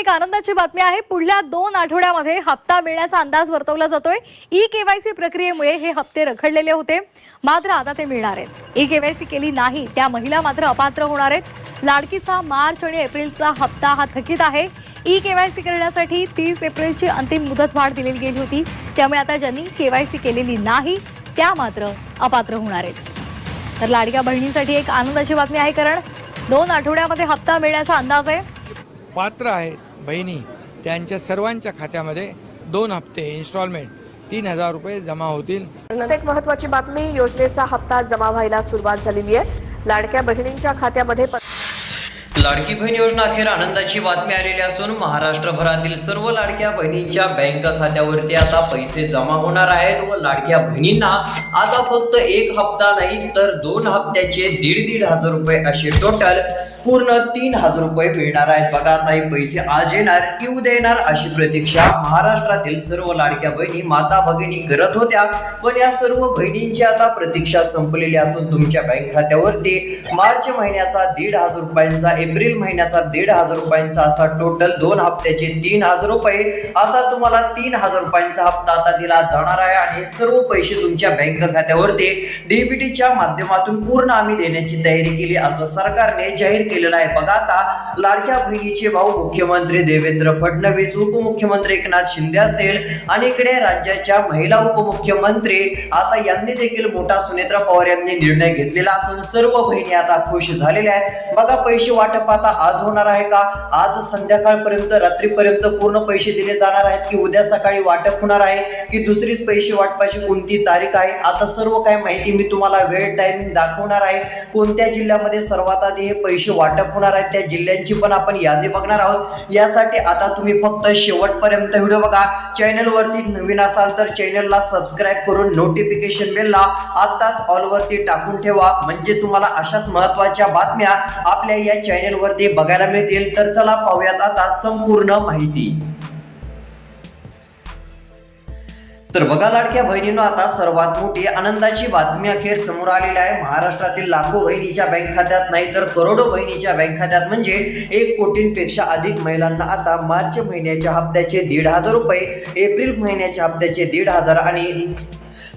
एक आनंदाची बातमी आहे। पुढल्या 2 आठवड्यामध्ये हप्ता मिळण्याचा अंदाज वर्तवला जातोय। ई-केवायसी प्रक्रियेमुळे हे हप्ते रखडलेले होते, मात्र आता ते मिळणार आहेत। ई-केवायसी केली नाही त्या महिला मात्र अपात्र होणार आहेत। लाडकीचा मार्च आणि एप्रिलचा हप्ता हा थकीत आहे। ई-केवायसी करण्यासाठी 30 एप्रिलची अंतिम मुदतवाढ दिली गेली होती, त्यामुळे आता ज्यांनी केवायसी केलेली नाही त्या मात्र अपात्र होणार आहेत। तर लाडक्या बहिणींसाठी एक आनंदाची बातमी आहे, कारण 2 आठवड्यामध्ये हप्ता मिळण्याचा अंदाज आहे। पात्र आहेत बहिणी त्यांच्या सर्वांच्या खात्यामध्ये 2 हप्ते इन्स्टॉलमेंट 3000 रुपये जमा होतील। एक महत्त्वाची बातमी, योजनेचा हप्ता जमा व्हायला सुरुवात झालेली आहे। लाडक्या बहिणींच्या खात्यामध्ये लाडकी बहीण योजना अखेर आनंदाची बातमी आलेली असून महाराष्ट्रभरातील सर्व लाडक्या बहिणींच्या बँक खात्यावरती आता पैसे जमा होणार आहेत व लाडक्या बहिणींना आता फक्त एक हप्ता नाही तर 2 हप्त्याचे 1,500 रुपये असे टोटल पूर्ण 3000 रुपये मिळणार आहेत। बघा, आता हे पैसे आज येणार की उद्या येणार अशी प्रतीक्षा महाराष्ट्रातील सर्व लाडक्या बहिणी माता भगिनी करत होत्या, पण या सर्व बहिणींची आता प्रतीक्षा संपलेली असून तुमच्या बँक खात्यावरती मार्च महिन्याचा 1,500 रुपयांचा, एप्रिल महिन्याचा 1,500 रुपयांचा असा टोटल 2 हप्त्याचे 3000 रुपये असा तुम्हाला 3000 रुपयांचा हप्ता आता दिला जाणार आहे। आणि हे सर्व पैसे तुमच्या बँक खात्यावरती डीबीटीच्या माध्यमातून पूर्ण आम्ही देण्याची तयारी केली असं सरकारने जाहीर केलेलं आहे। बघा, आता लाडक्या बहिणीचे भाऊ मुख्यमंत्री देवेंद्र फडणवीस, उपमुख्यमंत्री एकनाथ शिंदे असतील आणि इकडे राज्याच्या महिला उपमुख्यमंत्री आता यांनी देखील मोठा सुनेत्रा पवार यांनी निर्णय घेतलेला असून सर्व बहिणी आता खुश झालेल्या आहेत। बघा, पैसे वाटप आता आज होणार आहे का? आज संध्याकाळपर्यंत रात्रीपर्यंत पूर्ण पैसे दिले जाणार आहेत की उद्या सकाळी वाटप होणार आहे की दुसरीच पैसे वाटपाची कोणती तारीख आहे? आता सर्व काही माहिती मी तुम्हाला वेळ टायमिंग दाखवणार आहे। कोणत्या जिल्ह्यामध्ये सर्वात आधी हे पैसे वाटप होणार आहेत त्या जिल्ह्यांची पण आपण यादी बघणार आहोत। यासाठी आता तुम्ही फक्त शेवटपर्यंत व्हिडिओ बघा। चॅनल वरती नवीन असाल तर चॅनलला सबस्क्राइब करून नोटिफिकेशन बेलला आताच ऑल वरती टाकून ठेवा, म्हणजे तुम्हाला अशाच महत्त्वाच्या बातम्या आपल्या या चॅनल वरती बघायला मिळतील। तर चला पाहूयात आता संपूर्ण माहिती। तर बघा, लाडक्या बहिणींनो, आता सर्वात मोठी आनंदाची बातमी अखेर समोर आलेली आहे। महाराष्ट्रातील लाखो बहिणीच्या बँक खात्यात नाही तर करोडो बहिणीच्या बँक खात्यात म्हणजे 1 कोटींपेक्षा अधिक महिलांना आता मार्च महिन्याच्या हप्त्याचे 1,500 रुपये, एप्रिल महिन्याच्या हप्त्याचे 1,500 आणि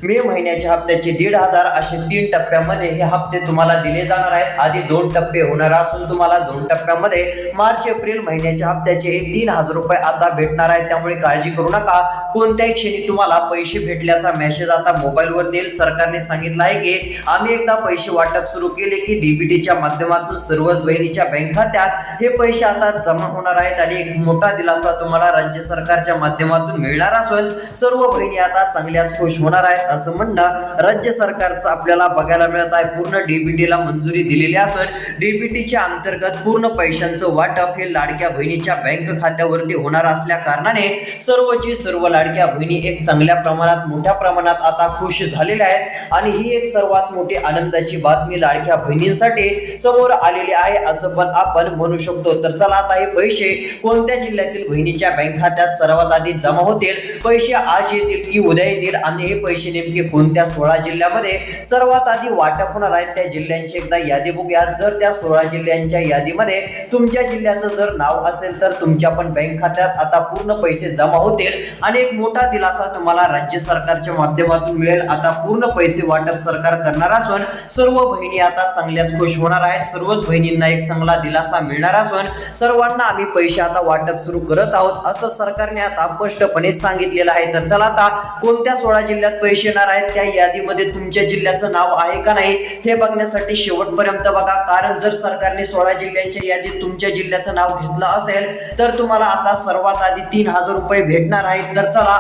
मे महिन्याच्या हप्त्याचे 1,500 असे 3 टप्प्यामध्ये हे हप्ते तुम्हाला दिले जाणार आहेत। आधी 2 टप्पे होणार असून तुम्हाला 2 टप्प्यामध्ये मार्च एप्रिल महिन्याच्या हप्त्याचे हे 3000 रुपये आता भेटणार आहेत। त्यामुळे काळजी करू नका, कोणत्याही क्षणी तुम्हाला पैसे भेटल्याचा मेसेज आता मोबाईलवर देईल। सरकारने सांगितलं आहे की आम्ही एकदा पैसे वाटप सुरू केले की डीबीटीच्या माध्यमातून सर्वच बहिणीच्या बँक खात्यात हे पैसे आता जमा होणार आहेत आणि एक मोठा दिलासा तुम्हाला राज्य सरकारच्या माध्यमातून मिळणार असून सर्व बहिणी आता चांगल्याच खुश होणार आहेत असं म्हणणं राज्य सरकारचं आपल्याला बघायला मिळत आहे। पूर्ण डीबीटीला मंजुरी दिलेली असून डीबीटीच्या अंतर्गत पूर्ण पैशांचं वाटप हे लाडक्या बहिणीच्या बँक खात्यावरती होणार असल्या कारणाने सर्वची सर्व लाडक्या बहिणी एक चांगल्या प्रमाणात, मोठ्या प्रमाणात आता खुश झालेल्या आहेत आणि ही एक सर्वात मोठी आनंदाची बातमी लाडक्या बहिणींसाठी समोर आलेली आहे असं पण आपण म्हणू शकतो। तर चला, आता हे पैसे कोणत्या जिल्ह्यातील बहिणीच्या बँक खात्यात सर्वात आधी जमा होतील, पैसे आज येतील की उद्या येतील आणि हे पैसे नेमके कोणत्या 16 जिल्ह्यामध्ये सर्वात आधी वाटप होणार आहेत त्या जिल्ह्यांची एकदा यादी बघूया। जर त्या 16 जिल्ह्यांच्या यादीमध्ये तुमच्या जिल्ह्याचं जर नाव असेल तर तुमच्या पण बँक खात्यात आता पूर्ण पैसे जमा होतील आणि एक मोठा दिलासा तुम्हाला राज्य सरकारच्या माध्यमातून मिळेल। आता पूर्ण पैसे वाटप सरकार करणार असून सर्व बहिणी आता चांगल्याच खुश होणार आहेत। सर्वच बहिणींना एक चांगला दिलासा मिळणार असून सर्वांना आम्ही पैसे आता वाटप सुरू करत आहोत असं सरकारने आता स्पष्टपणे सांगितलेलं आहे। तर चला, आता कोणत्या 16 जिल्ह्यात पैसे येणार आहेत त्या यादीमध्ये तुमच्या जिल्ह्याचं नाव आहे का नाही हे बघण्यासाठी शेवटपर्यंत बघा, कारण जर सरकारने 16 जिल्ह्यांच्या यादीत तुमच्या जिल्ह्याचं नाव घेतलं असेल तर तुम्हाला आता सर्वात आधी 3000 रुपये भेटणार आहेत। तर चला,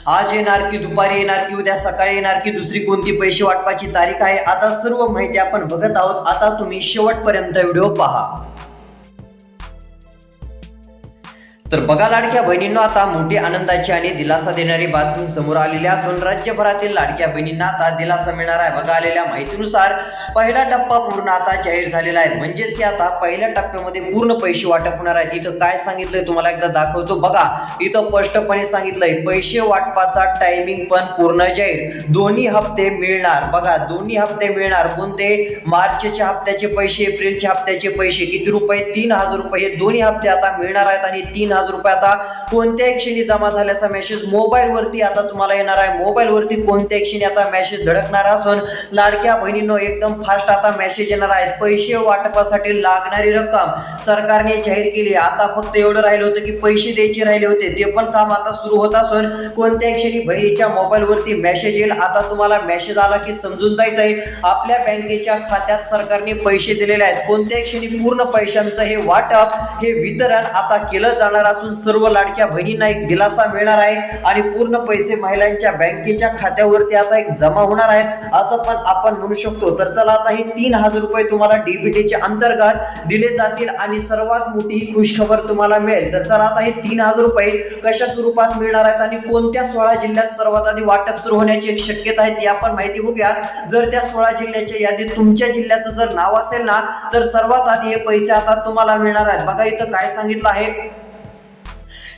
आज येणार की दुपारी येणार की उद्या सकाळी येणार की दुसरी कोणती पैसे वाटपाची तारीख आहे, आता सर्व माहिती आपण बघत आहोत। आता तुम्ही शेवटपर्यंत व्हिडिओ पहा। तर बघा लाडक्या बहिणींनो, आता मोठी आनंदाची आणि दिलासा देणारी बातमी समोर आलेली असून राज्यभरातील लाडक्या बहिणींना आता दिलासा मिळणार आहे. बघा आलेल्या माहितीनुसार पहिला टप्पा पूर्ण आता जाहीर झालेला आहे. म्हणजेच की आता पहिल्या टप्प्यामध्ये पूर्ण पैसे वाटप होणार आहेत. इथं काय सांगितलंय तुम्हाला एकदा दाखवतो. बघा इथं स्पष्टपणे सांगितलंय पैसे वाटपाचा टायमिंग पण पूर्ण जाहीर. दोन्ही हप्ते मिळणार. बघा दोन्ही हप्ते मिळणार. कोणते? मार्चच्या हप्त्याचे पैसे, एप्रिलच्या हप्त्याचे पैसे. किती रुपये? 3,000 रुपये. हे दोन्ही हप्ते आता मिळणार आहेत आणि 3,000 रुपये आता कोणत्याही क्षणी जमा झाल्याचा मेसेज मोबाईल वरती आता तुम्हाला येणार आहे. मोबाईल वरती कोणत्याही क्षणी आता मेसेज धडकणार असून लाडक्या बहिणींनो एकदम फास्ट आता मेसेज येणार आहे. पैसे वाटपासाठी लागणारी रक्कम सरकारने जाहीर केली. आता फक्त एवढं राहिलं होतं की पैसे द्यायचे राहिले होते, ते पण काम आता सुरू होत असून कोणत्याही क्षणी बहिणीच्या मोबाईल वरती मेसेज येईल. आता तुम्हाला मेसेज आला की समजून जायचं आहे आपल्या बँकेच्या खात्यात सरकारने पैसे दिलेले आहेत. कोणत्याही क्षणी पूर्ण पैशांचं हे वाटप, हे वितरण आता केलं जाणार असून सर्व लाडक्या बहिणींना एक दिलासा मिळणार आहे आणि पूर्ण पैसे महिलांच्या बँकेच्या खात्यावरती आता एक जमा होणार आहेत असं पण आपण म्हणू शकतो. तर चला आता हे 3,000 रुपये तुम्हाला डीबीटीच्या अंतर्गत दिले जातील आणि सर्वात मोठी ही खुशखबर तुम्हाला मिळेल. तर चला आता हे 3,000 रुपये कशा स्वरूपात मिळणार आहेत आणि कोणत्या 16 जिल्ह्यात सर्वात आधी वाटप सुरू होण्याची एक शक्यता आहे ती आपण माहिती बघूया. जर त्या 16 जिल्ह्याच्या यादीत तुमच्या जिल्ह्याचं जर नाव असेल ना तर सर्वात आधी हे पैसे आता तुम्हाला मिळणार आहेत. बघा इथं काय सांगितलं आहे.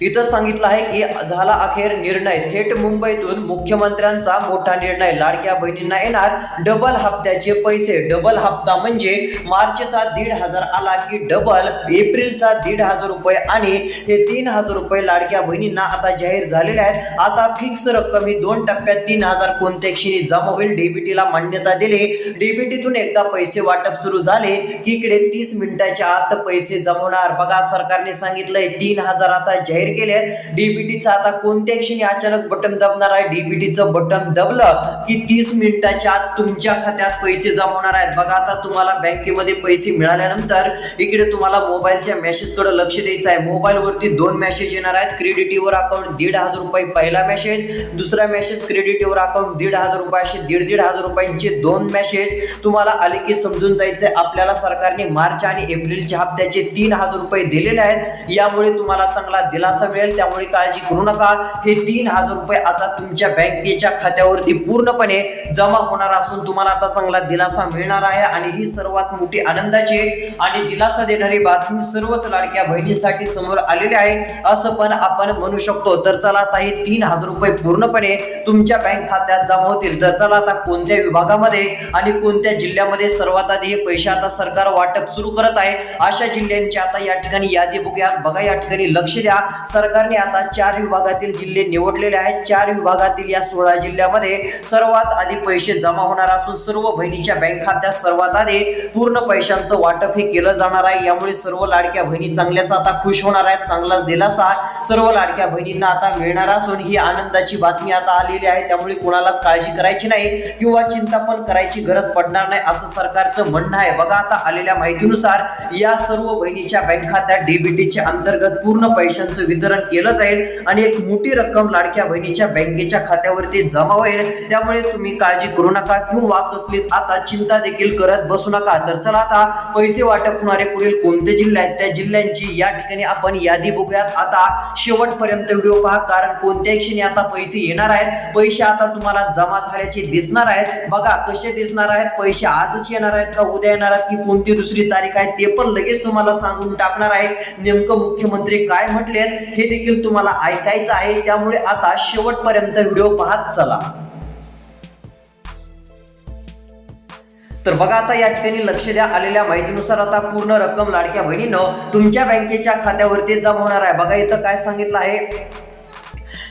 इथं सांगितलं आहे की झाला अखेर निर्णय. थेट मुंबईतून मुख्यमंत्र्यांचा मोठा निर्णय. लाडक्या बहिणींना येणार डबल हप्त्याचे पैसे. डबल हप्ता म्हणजे मार्चचा 1,500 आला की डबल एप्रिलचा 1,500 रुपये आणि हे 3,000 रुपये लाडक्या बहिणींना आता जाहीर झालेले आहेत. आता फिक्स रक्कम ही 2 टप्प्यात 3,000 कोणत्या क्षणी जमा होईल. डीबीटीला मान्यता दिली. डीबीटीतून एकदा पैसे वाटप सुरू झाले की इकडे 30 मिनिटाच्या आत पैसे जमवणार. बघा सरकारने सांगितलंय 3,000 आता जाहीर केले. डीबीटीचं आता कोणत्या क्षणी अचानक बटन दाबणार आहे. डीबीटीचं बटन दाबलं की 30 मिनिटाच्या आत तुमच्या खात्यात पैसे जमवणार आहेत. बघा आता तुम्हाला बँकेमध्ये पैसे मिळाल्यानंतर इकडे तुम्हाला मोबाईलच्या मेसेजकडे लक्ष द्यायचं आहे. मोबाईल वरती 2 मेसेज येणार आहेत. क्रेडिटीवर अकाउंट 1,500 रुपये पहिला मेसेज, दुसरा मेसेज क्रेडिटीवर अकाउंट 1,500 रुपये, असे 1,500 रुपयांचे 2 मेसेज तुम्हाला आले की समजून जायचंय आपल्याला सरकारने मार्च आणि एप्रिलच्या हप्त्याचे 3,000 रुपये दिलेले आहेत. यामुळे तुम्हाला चांगला दिलासा मिळेल. त्यामुळे काळजी करू नका. हे 3,000 रुपये आता तुमच्या बँकेच्या खात्यावरती पूर्णपणे जमा होणार असून तुम्हाला आता चांगला दिलासा मिळणार आहे आणि ही सर्वात मोठी आनंदाची आणि दिलासा देणारी बातमी सर्वच लाडक्या बहिणीसाठी समोर आलेली आहे असं पण आपण म्हणू शकतो. तर चला आता हे 3,000 रुपये पूर्णपणे तुमच्या बँक खात्यात जमा होतील. तर चला आता कोणत्या विभागामध्ये आणि कोणत्या जिल्ह्यामध्ये सर्वात आधी हे पैसे आता सरकार वाटप सुरू करत आहे अशा जिल्ह्यांची आता या ठिकाणी यादी बघूयात. बघा या ठिकाणी लक्ष द्या. सरकारने आता 4 विभागातील जिल्हे निवडलेले आहेत. 4 विभागातील या 16 जिल्ह्यामध्ये सर्वात आधी पैसे जमा होणार असून सर्व बहिणीच्या बँक खात्यात सर्वात आधी पूर्ण पैशांचं वाटप हे केलं जाणार आहे. यामुळे सर्व लाडक्या बहिणी चांगल्याच आता खुश होणार आहेत. चांगलाच दिलासा सर्व लाडक्या बहिणींना आता मिळणार असून ही आनंदाची बातमी आता आलेली आहे. त्यामुळे कोणालाच काळजी करायची नाही किंवा चिंता पण करायची गरज पडणार नाही असं सरकारचं म्हणणं आहे. बघा आता आलेल्या माहितीनुसार या सर्व बहिणीच्या बँक खात्यात डीबीटीच्या अंतर्गत पूर्ण पैशांचं वितरण केलं जाईल आणि एक मोठी रक्कम लाडक्या बहिणीच्या बँकेच्या खात्यावरती जमा होईल. त्यामुळे तुम्ही काळजी करू नका किंवा कसलीच आता चिंता देखील करत बसू नका. तर चला आता पैसे वाटप होणारे पुढील कोणते जिल्हे आहेत त्या जिल्ह्यांची या ठिकाणी आपण यादी बघूयात. आता शेवटपर्यंत व्हिडिओ पहा कारण कोणत्याही क्षणी आता पैसे येणार आहेत. पैसे आता तुम्हाला जमा झाल्याचे दिसणार आहेत. बघा कसे दिसणार आहेत. पैसे आजच येणार आहेत का उद्या येणार आहेत की कोणती दुसरी तारीख आहे ते पण लगेच तुम्हाला सांगून टाकणार आहे. नेमकं मुख्यमंत्री काय म्हटले हे देखील तुम्हाला ऐकायचं आहे. त्यामुळे आता शेवटपर्यंत व्हिडिओ पाहत चला. तर बघा आता या ठिकाणी लक्ष द्या. आलेल्या माहितीनुसार आता पूर्ण रक्कम लाडक्या बहिणीनं तुमच्या बँकेच्या खात्यावरती जमा होणार आहे. बघा इथं काय सांगितलं आहे.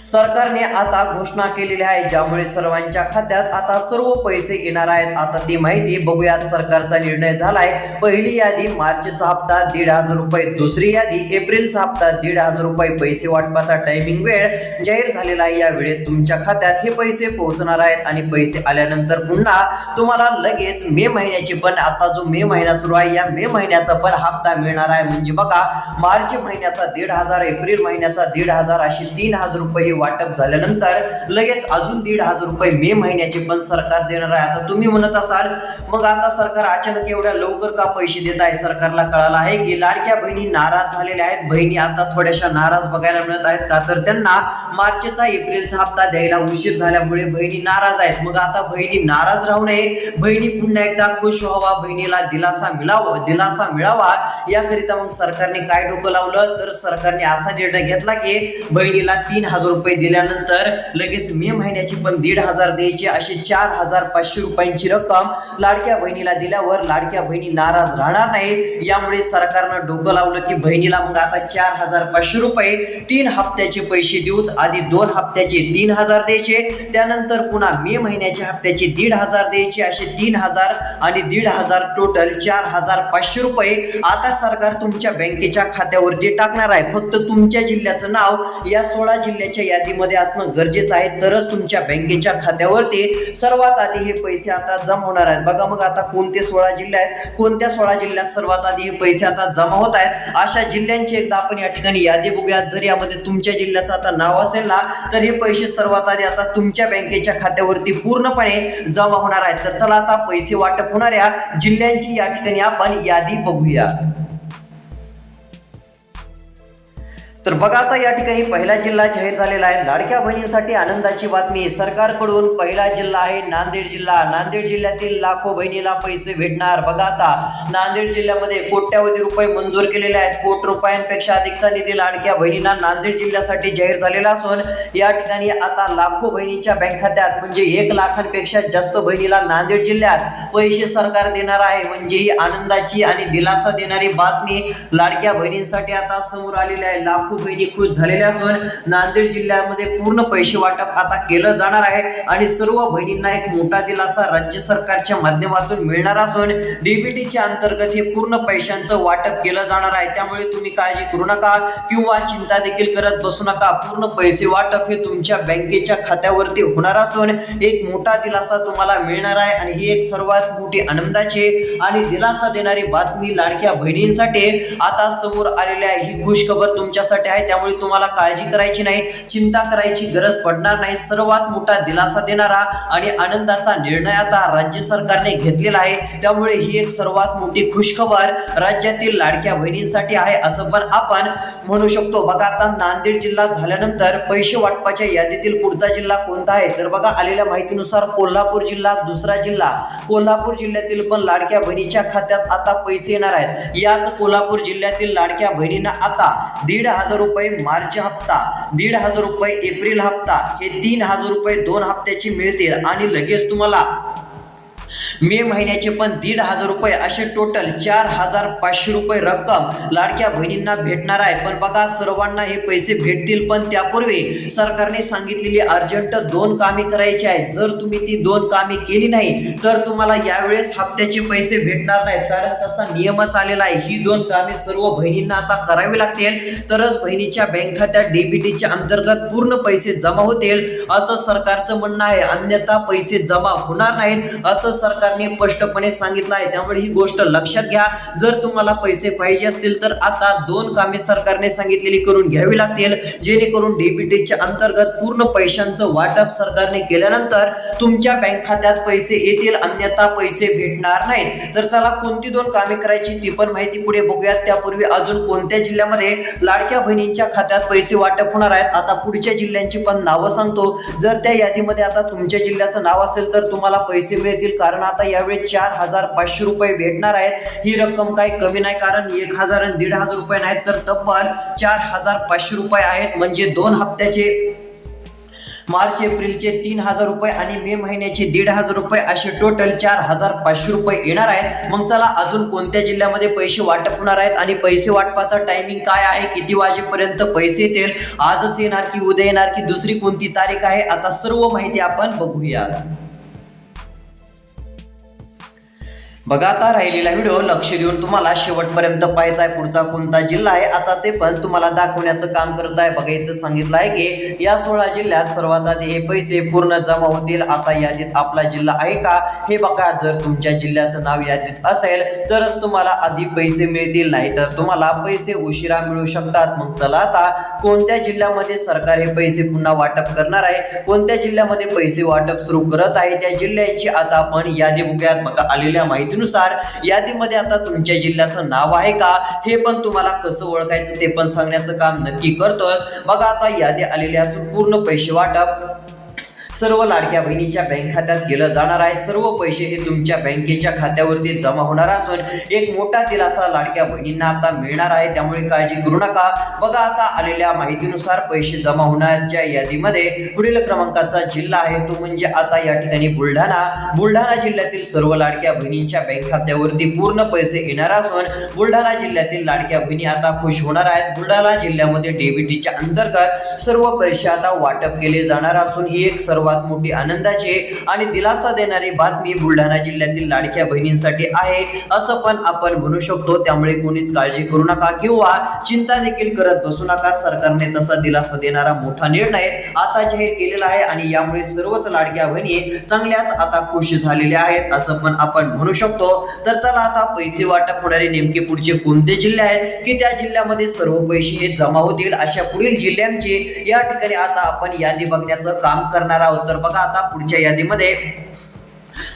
सरकारने आता घोषणा केलेली आहे ज्यामुळे सर्वांच्या खात्यात आता सर्व पैसे येणार आहेत. आता ती माहिती बघूयात. सरकारचा निर्णय झालाय. पहिली यादी मार्चचा हप्ता 1,500 रुपये, दुसरी यादी एप्रिलचा हप्ता 1,500 रुपये. पैसे वाटपाचा टायमिंग वेळ जाहीर झालेला आहे. या वेळेत तुमच्या खात्यात हे पैसे पोहोचणार आहेत आणि पैसे आल्यानंतर पुन्हा तुम्हाला लगेच मे महिन्याची पण आता जो मे महिना सुरू आहे या मे महिन्याचा पण हप्ता मिळणार आहे. म्हणजे बघा मार्च महिन्याचा 1,500, एप्रिल महिन्याचा 1,500 अशी 3,000 रुपये वाटप झाल्यानंतर लगेच अजून 1,500 रुपये मे महिन्याचे पण सरकार देणार आहे. आता तुम्ही म्हणत असाल मग आता सरकार अचानक एवढ्या लवकर का पैसे देत आहे? सरकारला कळालं आहे की लाडक्या बहिणी नाराज झालेल्या आहेत. बहिणी आता थोड्याशा नाराज बघायला मिळत आहेत का तर त्यांना मार्चचा एप्रिलचा हप्ता द्यायला उशीर झाल्यामुळे बहिणी नाराज आहेत. मग आता बहिणी नाराज राहू नये, बहिणी पुन्हा एकदा खुश व्हावा, बहिणीला दिलासा मिळावा याकरिता मग सरकारने काय डोकं लावलं तर सरकारने असा निर्णय घेतला की बहिणीला 3,000 रुपये दिल्यानंतर लगेच मे महिन्याची पण 1,500 द्यायचे, अशी 4,500 रुपयांची रक्कम लाडक्या बहिणीला दिल्यावर लाडक्या बहिणी नाराज राहणार नाही. यामुळे सरकारनं डोकं लावलं की बहिणीला मग आता 4,500 रुपये 3 हप्त्याचे पैसे देऊत. आधी 2 हप्त्याचे 3,000 द्यायचे, त्यानंतर पुन्हा मे महिन्याच्या हप्त्याचे 1,500 द्यायचे, असे 3,000 आणि 1,500 टोटल 4,500 रुपये आता सरकार तुमच्या बँकेच्या खात्यावरती टाकणार आहे. फक्त तुमच्या जिल्ह्याचं नाव या 16 जिल्ह्याच्या यादीमध्ये असणं गरजेचं आहे, तरच तुमच्या बँकेच्या खात्यावरती सर्वात आधी हे पैसे आता जमा होणार आहेत. बघा मग आता कोणते 16 जिल्हे आहेत, कोणत्या 16 जिल्ह्यात सर्वात आधी हे पैसे आता जमा होत आहेत अशा जिल्ह्यांची एकदा आपण या ठिकाणी यादी बघूयात. जर यामध्ये तुमच्या जिल्ह्याचं आता नाव असेल ना तर हे पैसे सर्वात आधी आता तुमच्या बँकेच्या खात्यावरती पूर्णपणे जमा होणार आहेत. तर चला आता पैसे वाटप होणाऱ्या जिल्ह्यांची या ठिकाणी आपण यादी बघूया. तर बघा आता या ठिकाणी पहिला जिल्हा जाहीर झालेला आहे. लाडक्या बहिणींसाठी आनंदाची बातमी, सरकारकडून पहिला जिल्हा आहे नांदेड जिल्हा. नांदेड जिल्ह्यातील लाखो बहिणीला पैसे भेटणार. बघा आता नांदेड जिल्ह्यामध्ये कोट्यावधी रुपये मंजूर केलेले आहेत. कोटी रुपयांपेक्षा अधिकचा निधी लाडक्या बहिणींना नांदेड जिल्ह्यासाठी जाहीर झालेला असून या ठिकाणी आता लाखो बहिणींच्या बँक खात्यात म्हणजे 1 लाखांपेक्षा जास्त बहिणीला नांदेड जिल्ह्यात पैसे सरकार देणार आहे. म्हणजे ही आनंदाची आणि दिलासा देणारी बातमी लाडक्या बहिणींसाठी आता समोर आलेली आहे. लाखो बहिणी खुश झालेल्या असून नांदेड जिल्ह्यामध्ये पूर्ण पैसे वाटप आता केलं जाणार आहे आणि सर्व बहिणींना एक मोठा दिलासा राज्य सरकारच्या माध्यमातून मिळणार असून डीबीटीच्या अंतर्गत हे पूर्ण पैशांचं वाटप केलं जाणार आहे. त्यामुळे तुम्ही काळजी करू नका किंवा चिंता देखील करत बसू नका. पूर्ण पैसे वाटप हे तुमच्या बँकेच्या खात्यावरती होणार असून एक मोठा दिलासा तुम्हाला मिळणार आहे आणि ही एक सर्वात मोठी आनंदाची आणि दिलासा देणारी बातमी लाडक्या बहिणींसाठी आता समोर आलेली आहे. ही खुश खबर तुमच्यासाठी आहे, त्यामुळे तुम्हाला काळजी करायची नाही, चिंता करायची गरज पडणार नाही. सर्वात मोठा दिलासा देणारा आणि आनंदाचा निर्णय आता राज्य सरकारने घेतलेला आहे. त्यामुळे ही एक सर्वात मोठी खुशखबर राज्यातील लाडक्या बहिणींसाठी आहे असं पण आपण म्हणू शकतो. बघा आता नांदेड जिल्हा झाल्यानंतर पैसे वाटपाच्या यादीतील पुढचा जिल्हा कोणता आहे तर बघा आलेल्या माहितीनुसार कोल्हापूर जिल्हा दुसरा जिल्हा. कोल्हापूर जिल्ह्यातील पण लाडक्या बहिणीच्या खात्यात आता पैसे येणार आहेत. याच कोल्हापूर जिल्ह्यातील लाडक्या बहिणींना आता 1,500 रुपये मार्च हप्ता, 1,500 रुपये एप्रिल हप्ता, हे 3,000 रुपये 2 हप्त्याची मिळतील आणि लगेच तुम्हाला मे महिन्याचे पण 1,500 रुपये असे टोटल 4,500 रुपये रक्कम लाडक्या बहिणींना भेटणार आहे. पण बघा सर्वांना हे पैसे भेटतील पण त्यापूर्वी सरकारने सांगितलेली अर्जंट 2 कामे करायची आहेत. जर तुम्ही ती 2 कामे केली नाही तर तुम्हाला यावेळेस हप्त्याचे पैसे भेटणार नाहीत, कारण तसा नियमच आलेला आहे. ही 2 कामे सर्व बहिणींना आता करावी लागतील, तरच बहिणीच्या बँक खात्यात डीबीटीच्या अंतर्गत पूर्ण पैसे जमा होतील असं सरकारचं म्हणणं आहे. अन्यथा पैसे जमा होणार नाहीत असं सरकारने स्पष्टपणे सांगितलं आहे. त्यामुळे ही गोष्ट लक्षात घ्या. जर तुम्हाला पैसे पाहिजे असतील तर आता 2 कामे सरकारने सांगितलेली करून घ्यावी लागतील, जेणेकरून डीबीटीच्या अंतर्गत पूर्ण पैशांचं वाटप सरकारने केल्यानंतर तुमच्या बँक खात्यात पैसे येतील, अन्यथा पैसे भेटणार नाहीत. तर चला कोणती 2 कामे करायची ती पण माहिती पुढे बघूयात. त्यापूर्वी अजून कोणत्या जिल्ह्यामध्ये लाडक्या बहिणींच्या खात्यात पैसे वाटप होणार आहेत आता पुढच्या जिल्ह्यांची पण नावं सांगतो. जर त्या यादीमध्ये आता तुमच्या जिल्ह्याचं नाव असेल तर तुम्हाला पैसे मिळतील, कारण आता यावेळी 4,500 रुपये भेटणार आहेत. ही रक्कम काही कमी नाही, कारण 1,000 आणि 1,500 रुपये नाहीत तर तब्बल 4,500 रुपये आहेत. म्हणजे 2 हप्त्याचे मार्च एप्रिलचे 3,000 रुपये आणि मे महिन्याचे 1,500 रुपये असे टोटल 4,500 रुपये येणार आहेत. मग चला अजून कोणत्या जिल्ह्यामध्ये पैसे वाटप होणार आहेत आणि पैसे वाटपाचा टायमिंग काय आहे, किती वाजेपर्यंत पैसे येतील, आजच येणार की उद्या येणार की दुसरी कोणती तारीख आहे, आता सर्व माहिती आपण बघूया. बघा आता राहिलेला व्हिडिओ लक्ष देऊन तुम्हाला शेवटपर्यंत पाहायचा आहे. पुढचा कोणता जिल्हा आहे आता ते पण तुम्हाला दाखवण्याचं काम करत आहे. बघा इथं सांगितलं आहे की या 16 जिल्ह्यात सर्वात आधी हे पैसे पूर्ण जमा होतील. आता यादीत आपला जिल्हा आहे का हे बघा. जर तुमच्या जिल्ह्याचं नाव यादीत असेल तरच तुम्हाला आधी पैसे मिळतील, नाही तर तुम्हाला पैसे उशिरा मिळू शकतात. मग चला आता कोणत्या जिल्ह्यामध्ये सरकार हे पैसे पुन्हा वाटप करणार आहे, कोणत्या जिल्ह्यामध्ये पैसे वाटप सुरू करत आहे त्या जिल्ह्यांची आता आपण यादी बघूयात. बघा आलेल्या माहितीनुसार यादीमध्ये आता तुमच्या जिल्ह्याचं नाव आहे का हे पण तुम्हाला कसं ओळखायचं ते पण सांगण्याचं काम नक्की करतोय. बघा आता यादी आलेली असून पूर्ण पैसे वाटप सर्व लाडक्या बहिणीच्या बँक खात्यात केलं जाणार आहे. सर्व पैसे हे तुमच्या बँकेच्या खात्यावरती जमा होणार असून एक मोठा दिलासा लाडक्या बहिणींना आता मिळणार आहे, त्यामुळे काळजी करू नका. बघा आता आलेल्या माहितीनुसार पैसे जमा होण्याच्या यादीमध्ये पुढील क्रमांकाचा जिल्हा आहे तो म्हणजे आता या ठिकाणी बुलढाणा जिल्ह्यातील सर्व लाडक्या बहिणींच्या बँक खात्यावरती पूर्ण पैसे येणार असून बुलढाणा जिल्ह्यातील लाडक्या बहिणी आता खुश होणार आहेत. बुलढाणा जिल्ह्यामध्ये डीबीटीच्या अंतर्गत सर्व पैसे आता वाटप केले जाणार असून ही एक सर्वात मोठी आनंदाची आणि दिलासा देणारी बातमी बुलढाणा जिल्ह्यातील लाडक्या बहिणींसाठी आहे असं पण आपण म्हणू शकतो. त्यामुळे कोणीच काळजी करू नका किंवा चिंता देखील करत बसू नका. सरकारने तसा दिलासा देणारा मोठा निर्णय आता जाहीर केलेला आहे आणि यामुळे सर्वच लाडक्या बहिणी चांगल्याच आता खुश झालेल्या आहेत असं पण आपण म्हणू शकतो. तर चला आता पैसे वाटप होणारे नेमके पुढचे कोणते जिल्हे आहेत की त्या जिल्ह्यामध्ये सर्व पैसे हे जमा होतील अशा पुढील जिल्ह्यांची या ठिकाणी आता आपण यादी बघण्याचं काम करणार आहोत. तर बघा आता पुढच्या यादीमध्ये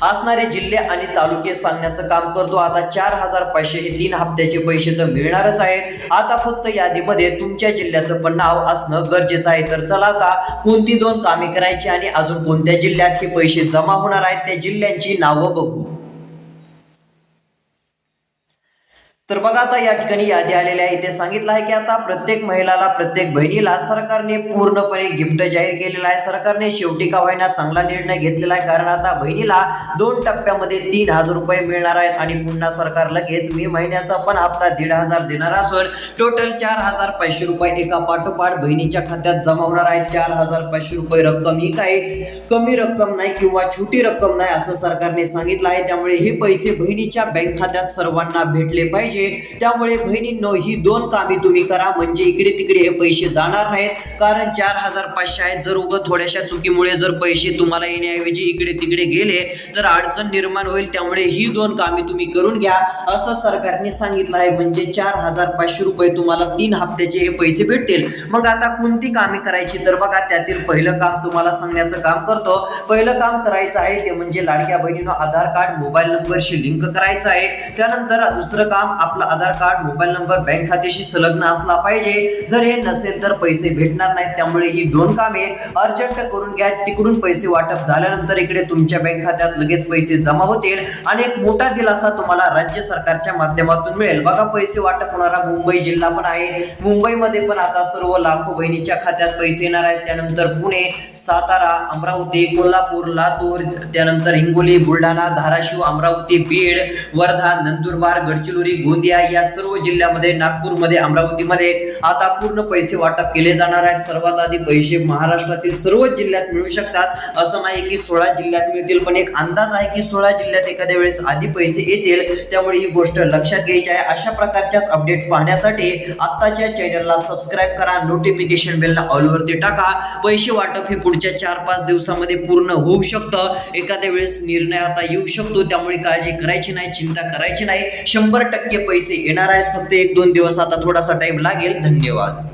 असणारे जिल्हे आणि तालुके सांगण्याचं काम करतो. आता 4500 हे 3 हप्त्याचे पैसे तर मिळणारच आहेत. आता फक्त यादीमध्ये तुमच्या जिल्ह्याचं पण नाव असणं गरजेचं आहे. तर चला आता कोणती 2 कामे करायची आणि अजून कोणत्या जिल्ह्यात हे पैसे जमा होणार आहेत त्या जिल्ह्यांची नावं बघू. तर बघा आता या ठिकाणी यादी आलेली आहे. इथे सांगितलं आहे की आता प्रत्येक महिलाला प्रत्येक बहिणीला सरकारने पूर्णपणे गिफ्ट जाहीर केलेला आहे. सरकारने शेवटी का होईना चांगला निर्णय घेतलेला आहे, कारण आता बहिणीला 2 टप्प्यामध्ये 3000 रुपये मिळणार आहेत आणि पुन्हा सरकार लगेच मे महिन्याचा पण हप्ता 1500 देणार असून टोटल 4500 रुपये एका पाठोपाठ बहिणीच्या खात्यात जमा होणार आहेत. 4500 रुपये रक्कम ही काही कमी रक्कम नाही किंवा छोटी रक्कम नाही असं सरकारने सांगितलं आहे. त्यामुळे हे पैसे बहिणीच्या बँक खात्यात सर्वांना भेटले पाहिजे. त्यामुळे बहिणींनो ही 2 कामे तुम्ही करा म्हणजे इकडे तिकडे हे पैसे जाणार नाहीत, कारण 4500 आहेत. जर उगा थोड्याशा चुकीमुळे जर पैसे तुम्हाला येण्याऐवजी इकडे तिकडे गेले तर अडचण निर्माण होईल. त्यामुळे ही 2 कामे तुम्ही करून घ्या असं सरकारने सांगितलं आहे. म्हणजे 4500 रुपये तुम्हाला 3 हप्त्याचे हे पैसे भेटतील. मग आता कोणती कामे करायची तर बघा त्यातील पहिलं काम तुम्हाला सांगण्याचं काम करतो. पहिलं काम करायचं आहे ते म्हणजे लाडक्या बहिणीनं आधार कार्ड मोबाईल नंबरशी लिंक करायचं आहे. त्यानंतर दुसरं काम आपला आधार कार्ड मोबाईल नंबर बँक खात्याशी संलग्न असला पाहिजे. जर हे नसेल तर पैसे भेटणार नाहीत. त्यामुळे ही 2 कामे अर्जंट करून घ्या. तिकडून पैसे वाटप झाल्यानंतर इकडे तुमच्या बँक खात्यात लगेच पैसे जमा होतील आणि एक मोठा दिलासा तुम्हाला राज्य सरकारच्या माध्यमातून मिळेल. बघा पैसे वाटप होणारा मुंबई जिल्हा पण आहे. मुंबईमध्ये पण आता सर्व लाखो बहिणीच्या खात्यात पैसे येणार आहेत. त्यानंतर पुणे, सातारा, अमरावती, कोल्हापूर, लातूर, त्यानंतर हिंगोली, बुलढाणा, धाराशिव, अमरावती, बीड, वर्धा, नंदुरबार, गडचिरोली, गोंदिया या सर्व जिल्ह्यामध्ये, नागपूरमध्ये, अमरावतीमध्ये आता पूर्ण पैसे वाटप केले जाणार आहेत. सर्वात आधी पैसे महाराष्ट्रातील सर्व जिल्ह्यात मिळू शकतात. असं नाही की 16 जिल्ह्यात मिळतील, पण एक अंदाज आहे की 16 जिल्ह्यात एखाद्या वेळेस आधी पैसे येतील. त्यामुळे ही गोष्ट लक्षात घ्यायची आहे. अशा प्रकारच्याच अपडेट्स पाहण्यासाठी आत्ताच्या चॅनलला सबस्क्राईब करा, नोटिफिकेशन बेलला ऑल वरती टाका. पैसे वाटप हे पुढच्या 4-5 दिवसामध्ये पूर्ण होऊ शकतं. एखाद्या वेळेस निर्णय आता येऊ शकतो. त्यामुळे काळजी करायची नाही, चिंता करायची नाही. 100% पैसे येणार आहेत. फक्त 1-2 दिवस आता थोडासा टाइम लागेल. धन्यवाद.